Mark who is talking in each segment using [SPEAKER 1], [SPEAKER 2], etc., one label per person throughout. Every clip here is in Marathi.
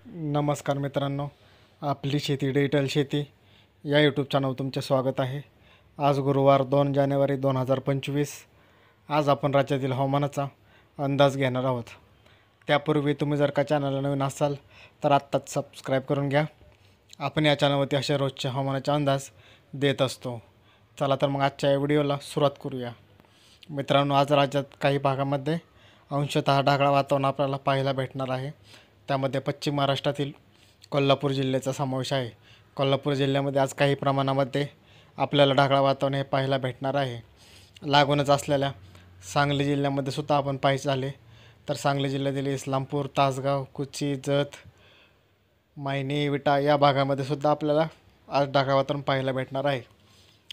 [SPEAKER 1] नमस्कार मित्रांनो, आपली शेती डिजिटल शेती या यूट्यूब चॅनलवर तुमचे स्वागत आहे। आज गुरुवार 2 जानेवारी 2025। आज आपण राज्यातील हवामानाचा अंदाज घेणार आहोत। त्यापूर्वी तुम्ही जर का चॅनलला नवीन असाल तर आत्ताच सबस्क्राईब करून घ्या। आपण या चॅनलवरती अशा रोजचे हवामानाचे अंदाज देत असतो। चला तर मग आजच्या या व्हिडिओला सुरुवात करूया। मित्रांनो, आज राज्यात काही भागामध्ये अंशतः ढगाळ वातावरण आपल्याला पाहायला भेटणार आहे। त्यामध्ये पश्चिम महाराष्ट्रातील कोल्हापूर जिल्ह्याचा समावेश आहे। कोल्हापूर जिल्ह्यामध्ये आज काही प्रमाणामध्ये आपल्याला ढगाळ वातावरण हे पाहायला भेटणार आहे। लागूनच असलेल्या सांगली जिल्ह्यामध्ये सुद्धा आपण पाहायचे झाले तर सांगली जिल्ह्यातील इस्लामपूर, तासगाव, कुची, जत, मायनी, विटा या भागामध्ये सुद्धा आपल्याला आज ढगाळ वातावरण पाहायला भेटणार आहे।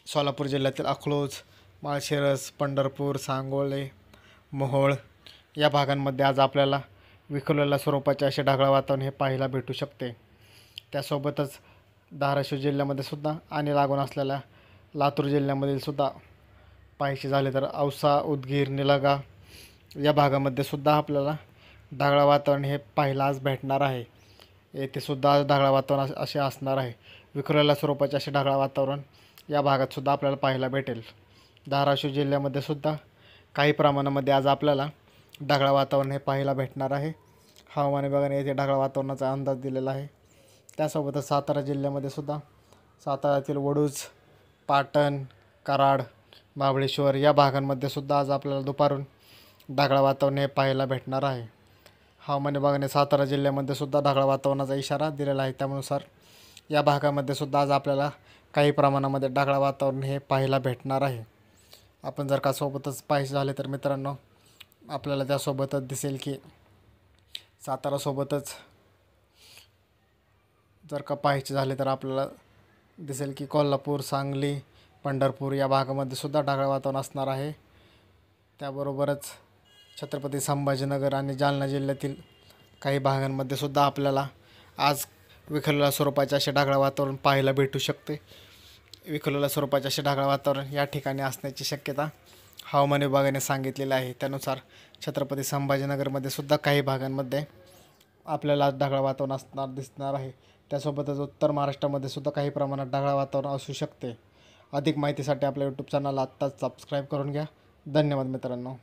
[SPEAKER 1] सोलापूर जिल्ह्यातील अकलूज, माळशिरस, पंढरपूर, सांगोले, मोहोळ या भागांमध्ये आज आपल्याला विखुरलेल्या स्वरूपाचे असे ढगाळ वातावरण हे पाहायला भेटू शकते। त्यासोबतच धाराशिव जिल्ह्यामध्ये सुद्धा आणि लागून असलेल्या लातूर जिल्ह्यामधील सुद्धा पाहायचे झाले तर औसा, उदगीर, निलंगा या भागामध्ये सुद्धा आपल्याला ढगाळ वातावरण हे पाहायला आज भेटणार आहे। येथे सुद्धा आज ढगाळ वातावरण असे असणार आहे। विखुरलेल्या स्वरूपाचे असे ढगाळ वातावरण या भागात सुद्धा आपल्याला पाहायला भेटेल। धाराशिव जिल्ह्यामध्ये सुद्धा काही प्रमाणामध्ये आज आपल्याला ढगाळ वातावरण हे पाहायला भेटणार आहे। हवामान विभागाने येथे ढगाळ वातावरणाचा अंदाज दिलेला आहे। त्यासोबतच सातारा जिल्ह्यामध्ये सुद्धा साताऱ्यातील वडूज, पाटण, कराड, महाबळेश्वर या भागांमध्ये सुद्धा आज आपल्याला दुपारून ढगाळ वातावरण हे पाहायला भेटणार आहे। हवामान विभागाने सातारा जिल्ह्यामध्ये सुद्धा ढगाळ वातावरणाचा इशारा दिलेला आहे। त्यानुसार या भागामध्ये सुद्धा आज आपल्याला काही प्रमाणामध्ये ढगाळ वातावरण हे पाहायला भेटणार आहे। आपण जर का सोबतच पाहायचे झाले तर मित्रांनो, आपल्याला त्यासोबतच दिसेल की सातारासोबतच जर का पाहायचे झाले तर आपल्याला दिसेल की कोल्हापूर, सांगली, पंढरपूर या भागामध्ये सुद्धा ढगाळ वातावरण असणार आहे। त्याबरोबरच छत्रपती संभाजीनगर आणि जालना जिल्ह्यातील काही भागांमध्ये सुद्धा आपल्याला आज विखुरलेल्या स्वरूपाचे असे ढगाळ वातावरण पाहायला भेटू शकते। विखुरलेल्या स्वरूपाचे असे ढगाळ वातावरण या ठिकाणी असण्याची शक्यता हवामान विभागाने सांगितलेलं आहे। त्यानुसार छत्रपती संभाजीनगरमध्ये सुद्धा काही भागांमध्ये आपल्याला ढगाळ वातावरण दिसणार आहे। त्यासोबतच उत्तर महाराष्ट्रामध्ये सुद्धा काही प्रमाणात ढगाळ वातावरण असू शकते। अधिक माहितीसाठी आपल्या यूट्यूब चॅनलला आत्ताच सबस्क्राईब करून घ्या। धन्यवाद मित्रांनो।